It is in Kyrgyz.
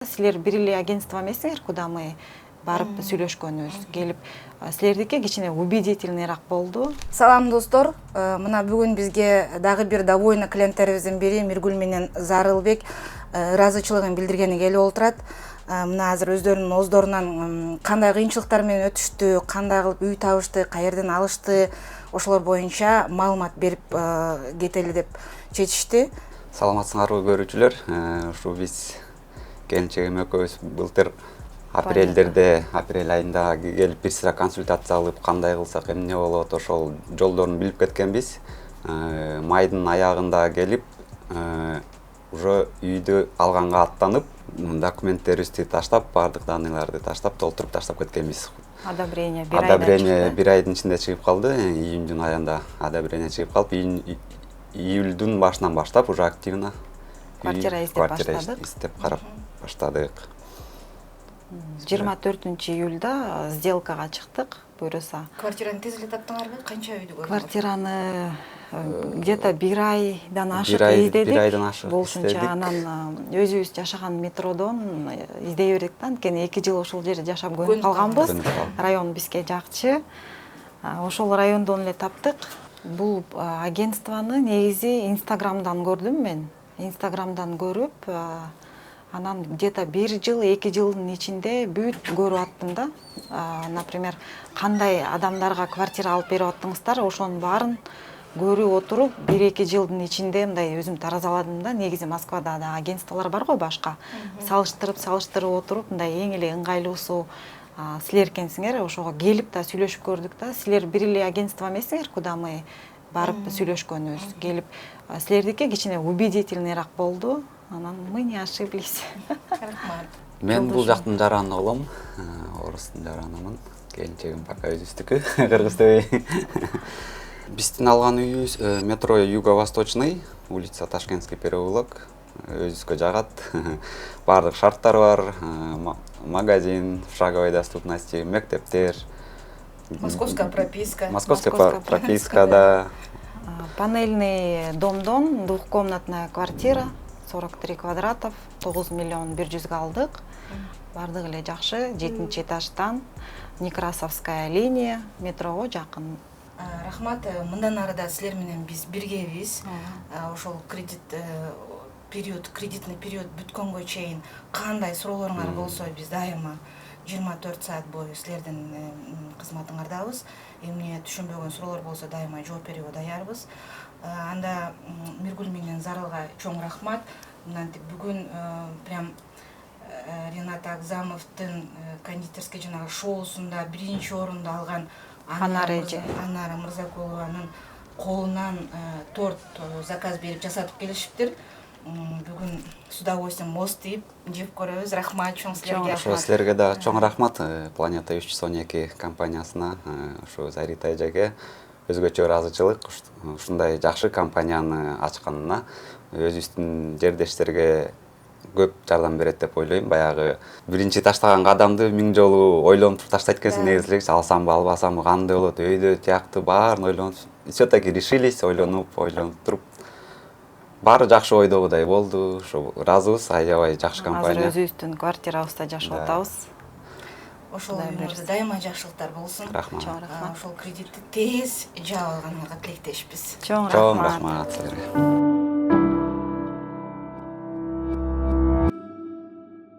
Силер бир эле агентство эмессиңер, куда мы барып сүйлөшкөнбүз. Келип, силердики кичине убедительныйраак болду. Салам достор, мына бүгүн бизге дагы бир довольно клиенттерибиздин бири Миргүл менен Зарылбек ыраазычылыгын билдиргени келип отурат. Мына азыр өздөрүнүн оздорунан кандай кыйынчылыктар менен өтүштү, кандай кылып үй табышты, каерден алышты, ошолор боюнча маалымат берип кетели деп чечишти. Саламатсыңарбы көрүүчүлөр, ушу биз келинчегим экөөбүз былтыр апрель айында келип бир сыра консультация алып, кандай кылсак эмне болот, ошол жолдорун билип кеткенбиз. Майдын аягында келип, уже үйдү алганга аттанып, документтерибизди таштап, бардык данныйларды таштап, толтуруп таштап кеткенбиз. Одобрение бир айдын ичинде чыгып калды. Июньдун аягында одобрение чыгып калып, июльдун башынан баштап уже активно квартира издеп карап баштадык. 24-июлда сделкага чыктык, буюрса. Квартираны тез эле таптыңарбы? Канча үйдү көрдүңөр? Квартираны где-то бир айдан ашык издедик. Болушунча анан өзүбүз жашаган метродон издей бердик да, анткени 2 жыл ошол жерде жашап көнүп калганбыз. Район бизге жакчы. Ошол райондон эле таптык. Бул агентствону негизи Инстаграмдан көрдүм мен. Инстаграмдан көрүп, анан где-то 1 жыл, 2 жылдын ичинде бүт көрүп аттым да. Например, кандай адамдарга квартира алып берип аттыңыздар, ошонун баарын көрүп отуруп, 1-2 жылдын ичинде мындай өзүм таразаладым да. Негизи Москвада да агентстволор бар го башка. Салыштырып отуруп, мындай эң эле ыңгайлуусу силер экенсиңер. Ошого келип да сүйлөшүп көрдүк да. Силер бир эле агентство эмессиңер, куда мы барып сүйлөшкөнбүз. Келип, силердики кичине убедительныйраак болду. Анан мы не ошиблись. Мен бул жактын жараны болом, орустун жаранымын. Келинчегим пока өзүбүздүкү, кыргыздөбөй. Биздин алган үйүбүз метро Юго-Восточный, улица Ташкентский переулок, өзүбүзгө жагат. Бардык шарттар бар, магазин, в шаговой доступности, мектептер. Московская прописка. Московская прописка, да. Панельный домдон двухкомнатная квартира, 43 квадратов, 9 миллион 100 алдык. Бардык эле жакшы, 7-этаждан, Некрасовская линия, метрого жакын. Рахмат, мындан арыда силер менен биз биргебиз. Ошол кредитный период бүткөнгө чейин кандай суроолоруңар болсо биз дайыма 24 саат бою силердин кызматыңардабыз. Эмне түшүнбөгөн суроолор болсо дайыма жооп берүүгө даярбыз. Анда Миргүл менен Зарылга чоң рахмат. Мынантип бүгүн прям Ренат Агзамовдун кондитерский жанагы шоусунда 1-орунду алган Анара Мырзакулованын колунан торт заказ берип жасатып келишиптир. Бүгүн с удовольствием мост дейп жеп көрөбүз. Рахмат чоң силерге. Ошо силерге да чоң рахмат. Планета 312 компаниясына, ошо Зарита эжеге өзгөчө ыраазычылык ушундай жакшы компанияны ачканына. Өзүбүздүн жердештерге көп жардам берет деп ойлойм. Баягы биринчи таштаган кадамды 1000 жолу ойлонуп таштайт экенсиң негизи эле. Алсамбы, албасамбы, кандай болот, өйдө тиякты баарын ойлонуп, всё-таки решились, ойлонуп туруп. Баары жакшы ойдогудай болду. Ошо ыраазыбыз, аябай жакшы компания. Азыр өзүбүздүн квартирабызда жашап атабыз. Ошол үйүңөрдө дайыма жакшылыктар болсун. Рахмат. Ошол кредитти тез жаап алганыңарга тилектешпиз. Чоң рахмат силерге.